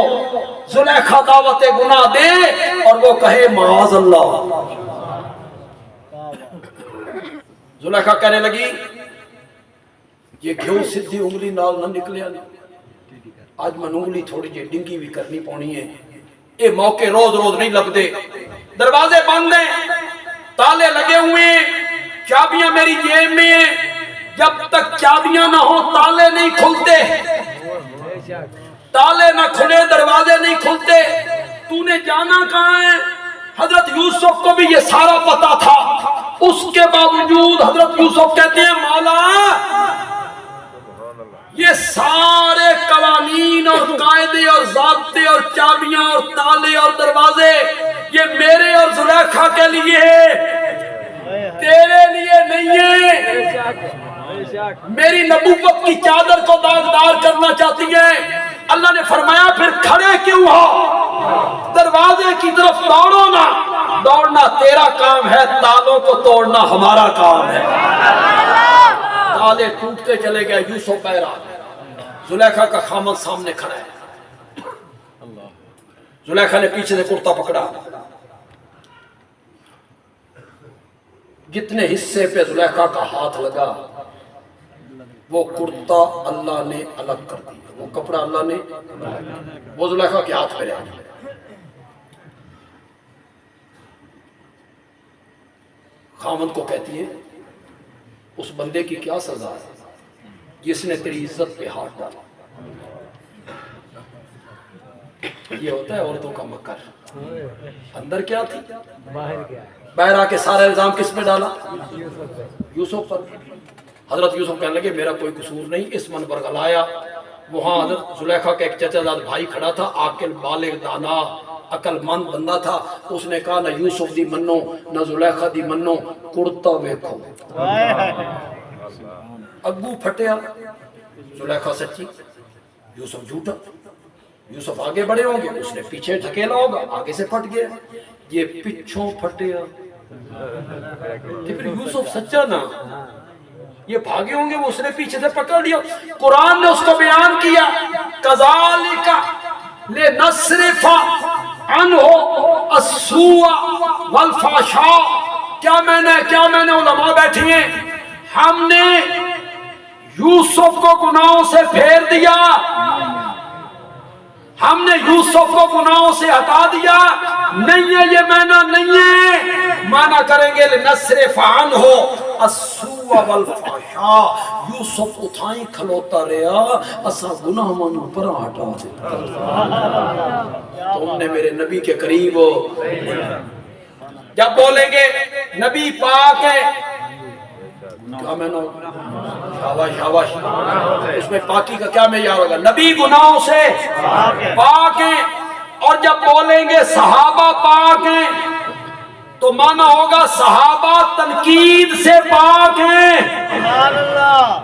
زلیخا دعوت گناہ دے اور وہ کہے معاذ اللہ، زلیخا کہنے لگی یہ گھیوں سدھی انگلی نال نہ نکلیا نہیں، آج من انگلی تھوڑی جی ڈنگی بھی کرنی پونی ہے، یہ موقع روز نہیں لگ دے، دروازے بند ہیں، تالے لگے ہوئے ہیں، چابیاں میری جیب میں ہیں، جب تک چابیاں نہ ہو تالے نہیں کھلتے، تالے نہ کھلے دروازے نہیں کھلتے، تو نے جانا کہاں ہے؟ حضرت یوسف کو بھی یہ سارا پتا تھا، اس کے باوجود حضرت یوسف کہتے ہیں مولا یہ سارے قوانین اور قاعدے اور ضابطے اور چابیاں اور تالے اور دروازے یہ میرے اور زلیخا کے لیے تیرے لیے نہیں ہے، میری نبوت کی چادر کو داغدار کرنا چاہتی ہے۔ اللہ نے فرمایا پھر کھڑے کیوں ہو؟ دروازے کی طرف دوڑو نہ، دوڑنا تیرا کام ہے، تالوں کو توڑنا ہمارا کام ہے۔ تالے ٹوٹتے چلے گئے، یوسف بہرا، زلیخا کا خامد سامنے کھڑا ہے، زلیخا نے پیچھے سے کرتا پکڑا، جتنے حصے پہ زلیخا کا ہاتھ لگا وہ کرتا اللہ نے الگ کر دیا، وہ کپڑا اللہ نے، وہ زلیخا کے ہاتھ پہ رہا۔ خامد کو کہتی ہے اس بندے کی کیا سزا ہے جس نے تیری عزت پہ ہاتھ ڈالا؟ یہ ہوتا ہے عورتوں کا مکر، اندر کیا تھی؟ باہر آ کے سارا الزام کس پہ ڈالا؟ یوسف پر۔ حضرت یوسف کہنے لگے میرا کوئی قصور نہیں، اس من پر غلایا۔ وہاں حضرت زلیخا کا ایک چچا زاد بھائی کھڑا تھا، عاقل بالغ دانا عقل مند بندہ تھا، اس نے کہا نہ یوسف دی منو نہ زلیخا دی منو، کرتا ویکھو۔ اگو پھٹیا، زلیخا سچی، یوسف جھوٹا۔ یوسف آگے بڑھے ہوں گے، اس نے پیچھے ڈھکیلا ہوگا، آگے سے پھٹ گیا، یہ پچھوں پھٹیا۔ پھر یوسف سچا نا، یہ بھاگے ہوں گے، وہ اس نے پیچھے سے پکڑ لیا. قرآن نے اس کو بیان کیا کذالک لنصرف عنہ السوء والفحشاء. کیا میں نے علماء بیٹھی ہیں، ہم نے یوسف کو گناہوں سے پھیر دیا، ہم نے یوسف کو گناہوں سے ہٹا دیا. نہیں ہے یہ معنی نہیں ہے، معنی کریں گے لنصرف عنہ السوء والفحشاء. یوسف اٹھائیں کھلوتا رہا، اسا گناہ منو پر ہٹا دیا. تم نے میرے نبی کے قریب ہو. جب بولیں گے نبی پاک ہے، کیا میں شاباش شاباش، اس میں پاکی کا کیا معیار ہوگا؟ نبی گناہوں سے پاک ہیں. اور جب بولیں گے صحابہ پاک ہیں تو مانا ہوگا صحابہ تنقید سے پاک ہیں. سبحان اللہ.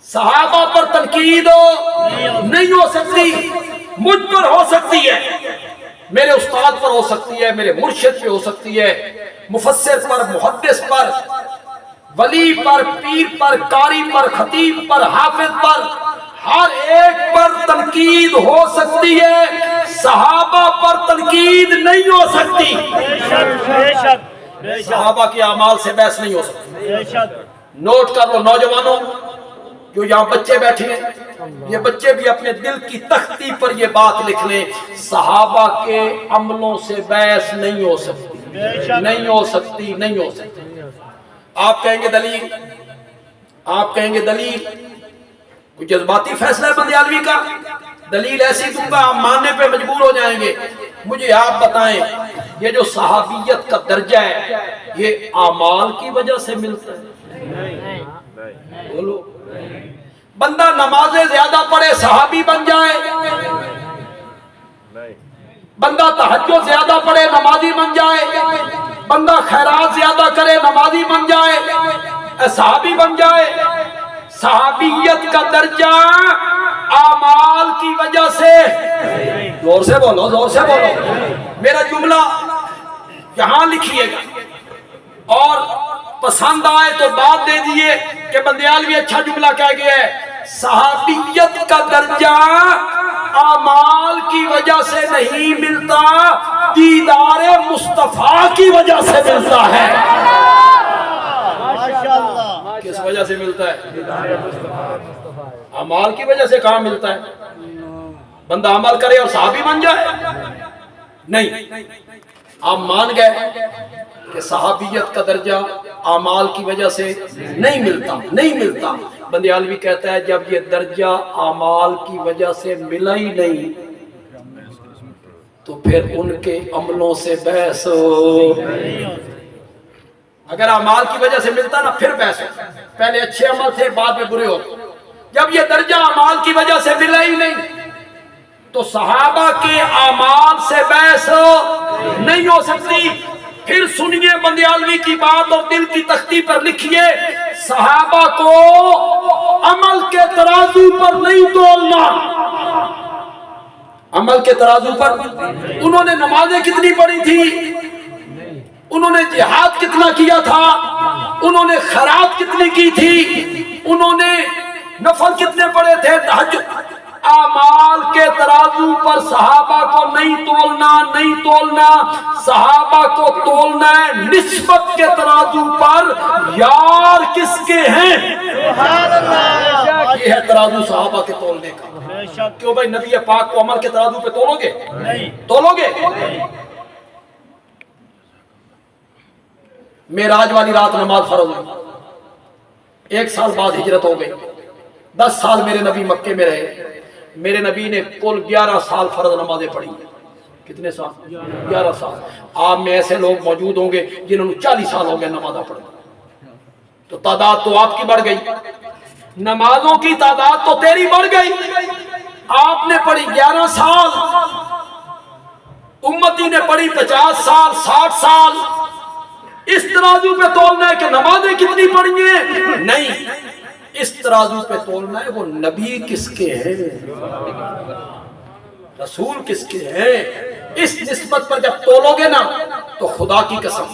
صحابہ پر تنقید نہیں ہو سکتی، مجھ پر ہو سکتی ہے، میرے استاد پر ہو سکتی ہے، میرے مرشد پہ ہو سکتی ہے، مفسر پر، محدث پر، ولی پر، پیر پر، قاری پر، خطیب پر، حافظ پر، ہر ایک پر تنقید ہو سکتی ہے. صحابہ پر تنقید نہیں ہو سکتی. بے شک صحابہ کے اعمال سے بحث نہیں ہو سکتی. بے شک. نوٹ کر لو نوجوانوں، جو یہاں بچے بیٹھے ہیں، یہ بچے بھی اپنے دل کی تختی پر یہ بات لکھ لیں، صحابہ کے عملوں سے بحث نہیں ہو سکتی، نہیں ہو سکتی، نہیں ہو سکتی. آپ کہیں گے دلیل، آپ کہیں گے دلیل، کوئی جذباتی فیصلہ ہے بندیالوی کا، دلیل ایسی دوں گا آپ ماننے پہ مجبور ہو جائیں گے. مجھے آپ بتائیں یہ جو صحابیت کا درجہ ہے یہ اعمال کی وجہ سے ملتا ہے؟ بولو. بندہ نمازیں زیادہ پڑھے صحابی بن جائے، بندہ تہجد زیادہ پڑھے نمازی بن جائے، بندہ خیرات زیادہ کرے نمازی بن جائے، صحابی بن جائے. صحابیت کا درجہ اعمال کی وجہ سے. زور سے بولو، زور سے بولو. میرا جملہ یہاں لکھیے گا اور پسند آئے تو بات دے دیئے کہ بندیالوی اچھا جملہ کہہ گیا ہے. صحابیت کا درجہ اعمال کی وجہ سے نہیں ملتا، دیدار مصطفیٰ کی وجہ سے ملتا ہے. ماشاءاللہ. کس وجہ سے ملتا ہے؟ اعمال کی وجہ سے کہاں ملتا ہے؟ بندہ عمل کرے اور صحابی بن جائے؟ نہیں. آپ مان گئے کہ صحابیت کا درجہ اعمال کی وجہ سے نہیں ملتا، نہیں ملتا. بندیالوی کہتا ہے جب یہ درجہ اعمال کی وجہ سے ملا ہی نہیں تو پھر ان کے عملوں سے بحث. اگر اعمال کی وجہ سے ملتا نا پھر بحث ہو، پہلے اچھے عمل تھے بعد میں برے ہوتے. جب یہ درجہ اعمال کی وجہ سے ملا ہی نہیں تو صحابہ کے اعمال سے بحث نہیں ہو سکتی. پھر سنیے بندیالوی کی بات اور دل کی تختی پر لکھیے، صحابہ کو عمل کے ترازو پر نہیں تولنا. عمل کے ترازو پر انہوں نے نمازیں کتنی پڑھی تھی، انہوں نے جہاد کتنا کیا تھا، انہوں نے خیرات کتنی کی تھی، انہوں نے نفل کتنے پڑے تھے، تہجد. اعمال کے ترازو پر صحابہ کو نہیں تولنا، نہیں تولنا. صحابہ کو تولنا ہے نسبت کے ترازو پر، یار کس کے ہیں. سبحان اللہ. یہ ہے ترازو صحابہ کے تولنے کا. بے شک. کیوں بھائی نبی پاک کو عمل کے ترازو پہ تولو گے؟ نہیں. تولو گے؟ معراج والی رات نماز فرض ہوئی، 1 سال بعد ہجرت ہو گئی، 10 سال میرے نبی مکے میں رہے. میرے نبی نے کل 11 سال فرض نمازیں پڑھی. کتنے سال؟ 11 سال. آپ میں ایسے لوگ موجود ہوں گے جنہوں نے 40 سال ہو گئے نمازیں پڑھی، تو تعداد تو آپ کی بڑھ گئی، نمازوں کی تعداد تو تیری بڑھ گئی. آپ نے پڑھی 11 سال، امتی نے پڑھی 50 سال، 60 سال. اس ترازو پہ تولنا ہے کہ نمازیں کتنی پڑھی ہیں؟ نہیں، اس ترازو پہ تولنا ہے وہ نبی کس کے ہیں، رسول کس کے ہیں. اس نسبت پر جب تولو گے نا تو خدا کی قسم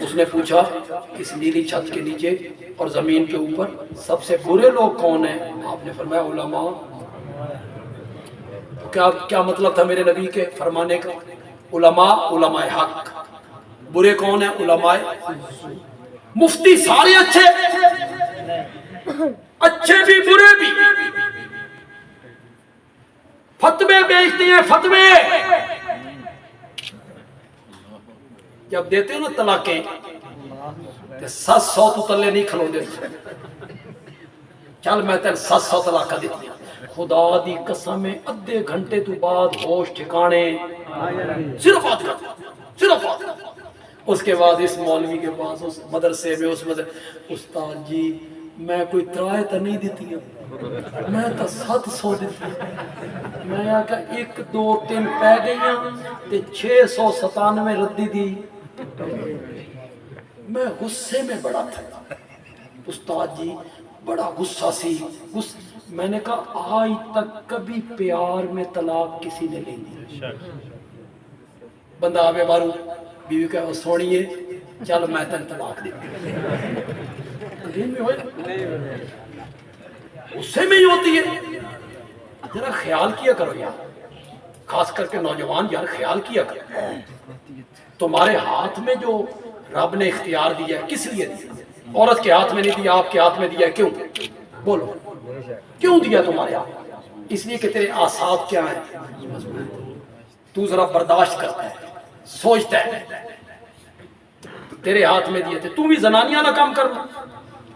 اس نے پوچھا اس نیلی چھت کے نیچے اور زمین کے اوپر سب سے برے لوگ کون ہیں؟ آپ نے فرمایا علماء۔ کیا مطلب تھا میرے نبی کے فرمانے کا؟ علماء، علماء حق۔ برے کون ہیں؟ علماء۔ مفتی سارے اچھے، اچھے بھی برے بھی، فتوے بیچتے ہیں فتوے۔ جب دیتے ہو نا طلاقیں 700 تو تلے نہیں کھلو دے، چل میں تین 700 طلاقہ دیتی ہیں، خدا دی قسم ادھے گھنٹے تو بعد ہوش ٹھکانے، صرف بات کر، صرف بات کر۔ اس کے بعد اس مولوی کے پاس اس مدرسے میں استاد جی میں کوئی ترائے تو نہیں دیتی ہوں، میں تو 700 دیتی ہوں۔ میں آکا 1 2 3 پہ گئی ہوں تے 697 ردی دی۔ میں غصے میں بڑا تھا، استاد جی بڑا غصہ سی۔ میں نے کہا آج تک کبھی پیار میں طلاق کسی نے نہیں دی۔ بندہ آوے بارو بیوی کہا سونیے چل میں تن طلاق دی، غصے میں ہی ہوتی ہے۔ ذرا خیال کیا کرو یار، خاص کر کے نوجوان یار خیال کیا کرو، تمہارے ہاتھ میں جو رب نے اختیار دیا ہے کس لیے دیا؟ عورت کے ہاتھ میں نہیں دیا، آپ کے ہاتھ میں دیا ہے، کیوں؟ بولو کیوں دیا تمہارے ہاتھ؟ اس لیے کہ تیرے اعصاب کیا ہیں؟ تو ذرا برداشت کرتا ہے، سوچتا ہے، تیرے ہاتھ میں دیے تھے، تو بھی زنانیاں نہ کام کرنا۔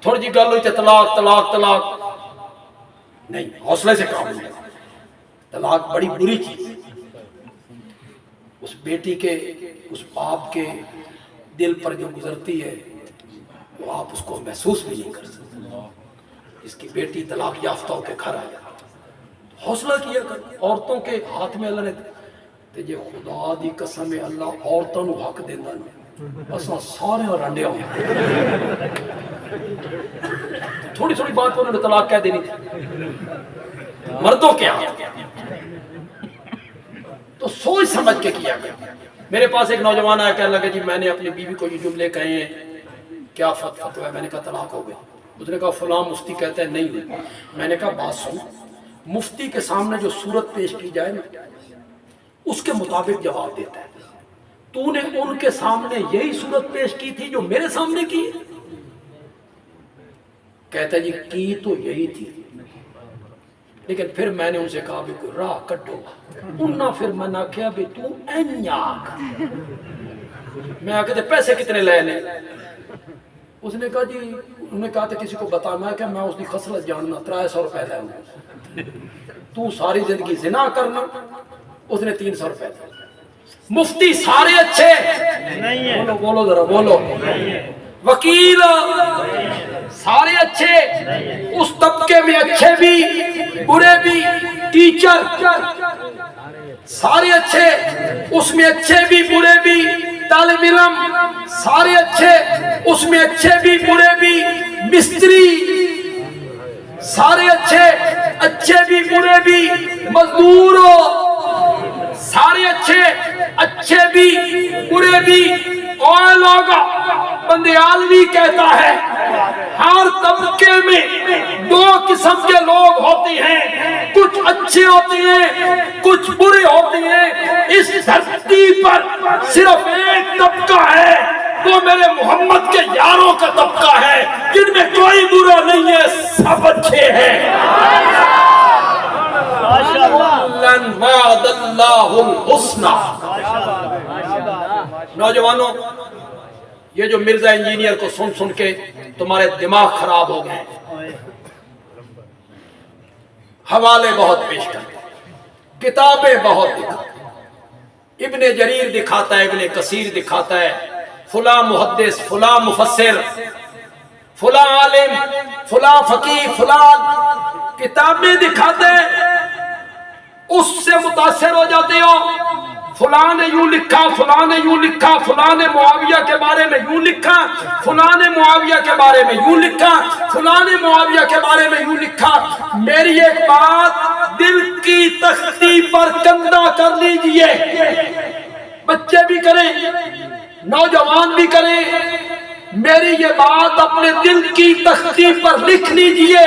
تھوڑی جی گل ہوئی تھے طلاق طلاق طلاق، نہیں حوصلے سے کام لیا۔ طلاق بڑی بری چیز، اس بیٹی کے اس باپ کے دل پر جو گزرتی ہے وہ آپ اس کو محسوس بھی نہیں کر سکتے۔ اس کی بیٹی طلاق یافتہ ہو کے گھر آیا، حوصلہ کیا کر۔ عورتوں کے ہاتھ میں اللہ نے تے جے خدا دی قسم اللہ عورتوں نو حق دیندا نہیں، اساں سارے رانڈے ہو۔ تھوڑی تھوڑی بات انہوں نے طلاق کہہ دینی تھی، مردوں کے ہاتھ تو سوچ سمجھ کے کیا گیا۔ میرے پاس ایک نوجوان آیا کہنے لگا جی میں نے اپنی بیوی کو یہ جملے کہے ہیں، کیا فتویٰ ہے؟ میں نے کہا طلاق ہو گیا۔ اس نے کہا فلاں مفتی کہتے ہیں نہیں ہوئی۔ میں نے کہا بات سن، مفتی کے سامنے جو صورت پیش کی جائے نا اس کے مطابق جواب دیتا ہے۔ تو نے ان کے سامنے یہی صورت پیش کی تھی جو میرے سامنے کی؟ کہتا ہے جی کی تو یہی تھی، لیکن پھر میں نے ان سے کہا بھی کوئی راہ کٹو۔ انہاں پھر میں نے کہا بھی تو اینیاک، میں آکے پیسے کتنے لے لیں؟ اس نے کہا جی، انہوں نے کہا تھا کسی کو بتانا ہے کہ میں اس کی خصلت جاننا، 300 روپے لے ہوں، تو ساری زندگی زنا کرنا۔ اس نے 300 روپے دے۔ مفتی سارے اچھے نہیں، بولو ذرا بولو، وکیل سارے اچھے، اس طبقے میں اچھے بھی برے بھی، ٹیچر سارے اچھے، اس میں اچھے بھی برے بھی، طالب علم سارے اچھے، اس میں اچھے بھی برے بھی، مستری سارے اچھے، اچھے بھی برے بھی، مزدور سارے اچھے، اچھے بھی برے بھی۔ اور لوگ بندیالوی کہتا ہے ہر طبقے میں 2 قسم کے لوگ ہوتے ہیں، کچھ اچھے ہوتے ہیں کچھ برے ہوتے ہیں۔ اس دھرتی پر صرف ایک طبقہ ہے، وہ میرے محمد کے یاروں کا طبقہ ہے، جن میں کوئی برا نہیں ہے، سب اچھے ہیں۔ وعد اللہ الحسنى۔ نوجوانوں یہ جو مرزا انجینئر کو سن سن کے تمہارے دماغ خراب ہو گئے، حوالے بہت پیش کرتے، کتابیں بہت دکھاتے، ابن جریر دکھاتا ہے، ابن کثیر دکھاتا ہے، فلاں محدث، فلاں مفسر، فلاں عالم، فلاں فقیہ، فلاں کتابیں دکھاتے ہیں، اس سے متاثر ہو جاتے ہو۔ فلاں نے یوں لکھا، فلاں نے یوں لکھا، فلاں نے معاویہ کے بارے میں یوں لکھا، فلاں نے معاویہ کے بارے میں یوں لکھا، فلاں نے معاویہ کے بارے میں یوں لکھا۔ میری ایک بات دل کی تختی پر کندہ کر لیجئے، بچے بھی کریں، نوجوان بھی کریں، میری یہ بات اپنے دل کی تختی پر لکھ لیجئے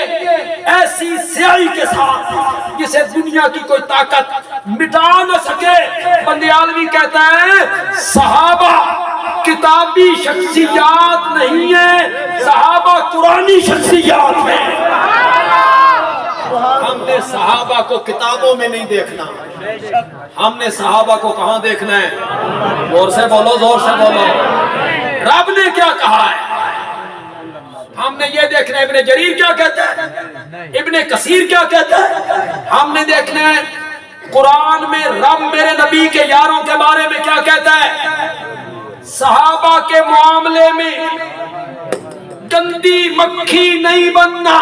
ایسی سیاہی کے ساتھ جسے دنیا کی کوئی طاقت مٹا نہ سکے۔ بندیالوی کہتا ہے صحابہ کتابی شخصیات نہیں ہیں، صحابہ قرآنی شخصیات ہیں۔ ہم نے صحابہ کو کتابوں میں نہیں دیکھنا، ہم نے صحابہ کو کہاں دیکھنا ہے؟ زور سے بولو، زور سے بولو۔ رب نے کیا کہا ہے ہم نے یہ دیکھنا ہے۔ ابن جریر کیا کہتا ہے، ابن کثیر کیا کہتا ہے، ہم نے دیکھنا ہے قرآن میں رب میرے نبی کے یاروں کے بارے میں کیا کہتا ہے۔ صحابہ کے معاملے میں گندی مکھی نہیں بننا،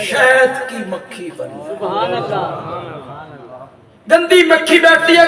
شہد کی مکھی بننا۔ گندی مکھی بیٹھتی ہے